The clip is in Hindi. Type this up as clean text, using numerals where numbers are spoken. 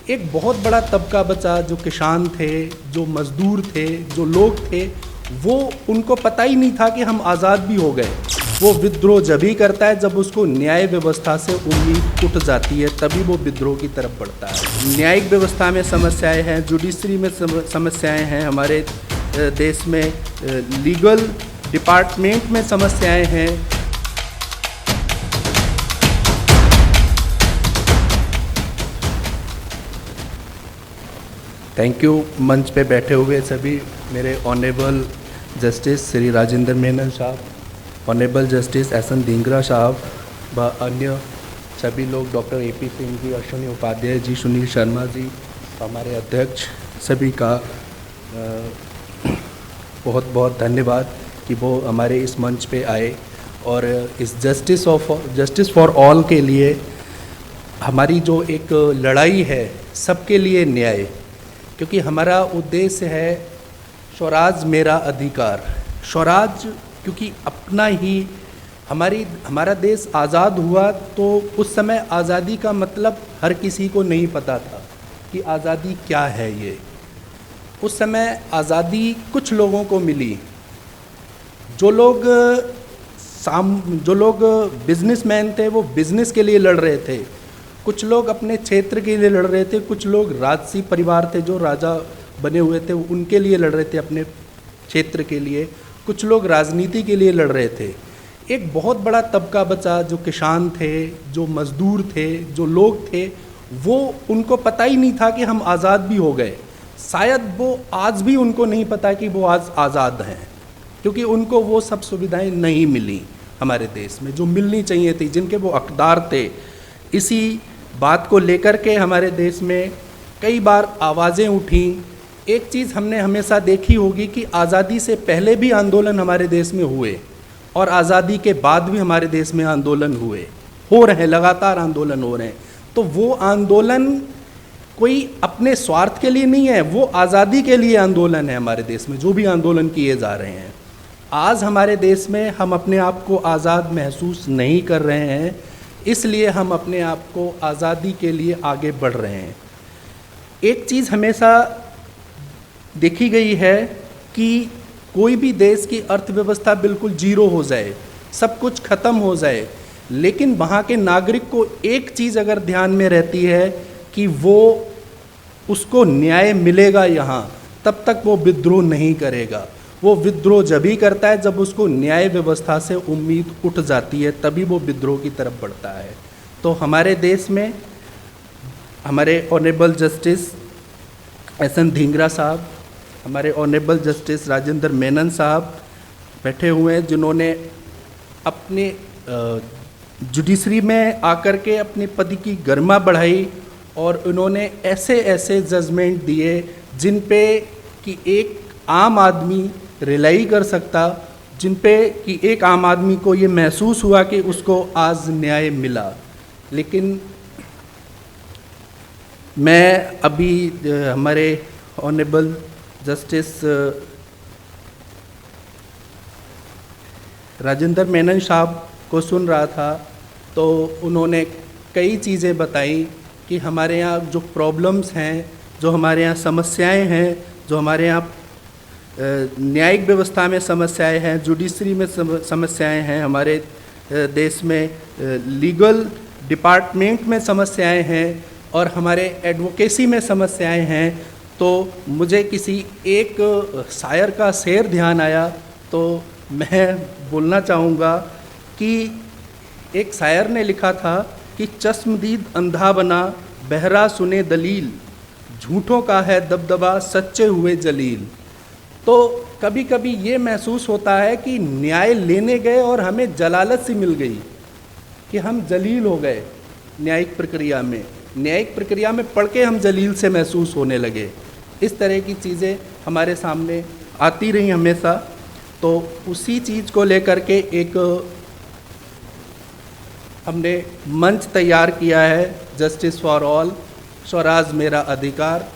एक बहुत बड़ा तबका बचा जो किसान थे, जो मज़दूर थे, जो लोग थे, वो उनको पता ही नहीं था कि हम आज़ाद भी हो गए। वो विद्रोह जब ही करता है जब उसको न्याय व्यवस्था से उम्मीद उठ जाती है, तभी वो विद्रोह की तरफ बढ़ता है। न्यायिक व्यवस्था में समस्याएं हैं, जुडिशरी में समस्याएं हैं, हमारे देश में लीगल डिपार्टमेंट में समस्याएं हैं। Thank you. मंच पे बैठे हुए सभी मेरे ऑनरेबल जस्टिस श्री राजेंद्र मेनन साहब, ऑनरेबल जस्टिस एस.एन. धिंगरा साहब व अन्य सभी लोग, डॉक्टर ए.पी. सिंह जी, अश्विनी उपाध्याय जी, सुनील शर्मा जी, हमारे अध्यक्ष, सभी का बहुत बहुत धन्यवाद कि वो हमारे इस मंच पे आए और इस जस्टिस फॉर ऑल के लिए हमारी जो एक लड़ाई है, सबके लिए न्याय, क्योंकि हमारा उद्देश्य है स्वराज मेरा अधिकार। स्वराज क्योंकि अपना ही हमारा देश आज़ाद हुआ तो उस समय आज़ादी का मतलब हर किसी को नहीं पता था कि आज़ादी क्या है। ये उस समय आज़ादी कुछ लोगों को मिली, जो लोग बिजनेसमैन थे, वो बिज़नेस के लिए लड़ रहे थे। कुछ लोग अपने क्षेत्र के लिए लड़ रहे थे, कुछ लोग राजसी परिवार थे जो राजा बने हुए थे, उनके लिए लड़ रहे थे, अपने क्षेत्र के लिए। कुछ लोग राजनीति के लिए लड़ रहे थे। एक बहुत बड़ा तबका बचा जो किसान थे, जो मज़दूर थे, जो लोग थे, वो उनको पता ही नहीं था कि हम आज़ाद भी हो गए। शायद वो आज भी उनको नहीं पता कि वो आज आज़ाद हैं, क्योंकि उनको वो सब सुविधाएं नहीं मिली हमारे देश में जो मिलनी चाहिए थी, जिनके वो हकदार थे। इसी बात को लेकर के हमारे देश में कई बार आवाज़ें उठी। एक चीज़ हमने हमेशा देखी होगी कि आज़ादी से पहले भी आंदोलन हमारे देश में हुए और आज़ादी के बाद भी हमारे देश में आंदोलन हो रहे हैं, लगातार आंदोलन हो रहे हैं। तो वो आंदोलन कोई अपने स्वार्थ के लिए नहीं है, वो आज़ादी के लिए आंदोलन है। हमारे देश में जो भी आंदोलन किए जा रहे हैं, आज हमारे देश में हम अपने आप को आज़ाद महसूस नहीं कर रहे हैं, इसलिए हम अपने आप को आज़ादी के लिए आगे बढ़ रहे हैं। एक चीज़ हमेशा देखी गई है कि कोई भी देश की अर्थव्यवस्था बिल्कुल जीरो हो जाए, सब कुछ ख़त्म हो जाए, लेकिन वहाँ के नागरिक को एक चीज़ अगर ध्यान में रहती है कि वो उसको न्याय मिलेगा यहाँ, तब तक वो विद्रोह नहीं करेगा। वो विद्रोह जब ही करता है जब उसको न्याय व्यवस्था से उम्मीद उठ जाती है, तभी वो विद्रोह की तरफ बढ़ता है। तो हमारे देश में हमारे ऑनरेबल जस्टिस एस.एन. धिंगरा साहब, हमारे ऑनरेबल जस्टिस राजेंद्र मेनन साहब बैठे हुए हैं, जिन्होंने अपने जुडिशरी में आकर के अपनी पद की गरिमा बढ़ाई और उन्होंने ऐसे ऐसे जजमेंट दिए जिन पे कि एक आम आदमी रिलाई कर सकता, जिन पे कि एक आम आदमी को ये महसूस हुआ कि उसको आज न्याय मिला। लेकिन मैं अभी हमारे ऑनरेबल जस्टिस राजेंद्र मेनन साहब को सुन रहा था, तो उन्होंने कई चीज़ें बताई कि हमारे यहाँ जो प्रॉब्लम्स हैं, जो हमारे यहाँ समस्याएं हैं, जो हमारे यहाँ न्यायिक व्यवस्था में समस्याएं हैं, जुडिशरी में समस्याएं हैं, हमारे देश में लीगल डिपार्टमेंट में समस्याएं हैं और हमारे एडवोकेसी में समस्याएं हैं। तो मुझे किसी एक शायर का शेर ध्यान आया, तो मैं बोलना चाहूँगा कि एक शायर ने लिखा था कि चश्मदीद अंधा बना, बहरा सुने दलील, झूठों का है दबदबा, सच्चे हुए जलील। तो कभी कभी ये महसूस होता है कि न्याय लेने गए और हमें जलालत सी मिल गई कि हम जलील हो गए। न्यायिक प्रक्रिया में पढ़ के हम जलील से महसूस होने लगे। इस तरह की चीज़ें हमारे सामने आती रही हमेशा। तो उसी चीज़ को लेकर के एक हमने मंच तैयार किया है, जस्टिस फॉर ऑल, स्वराज मेरा अधिकार।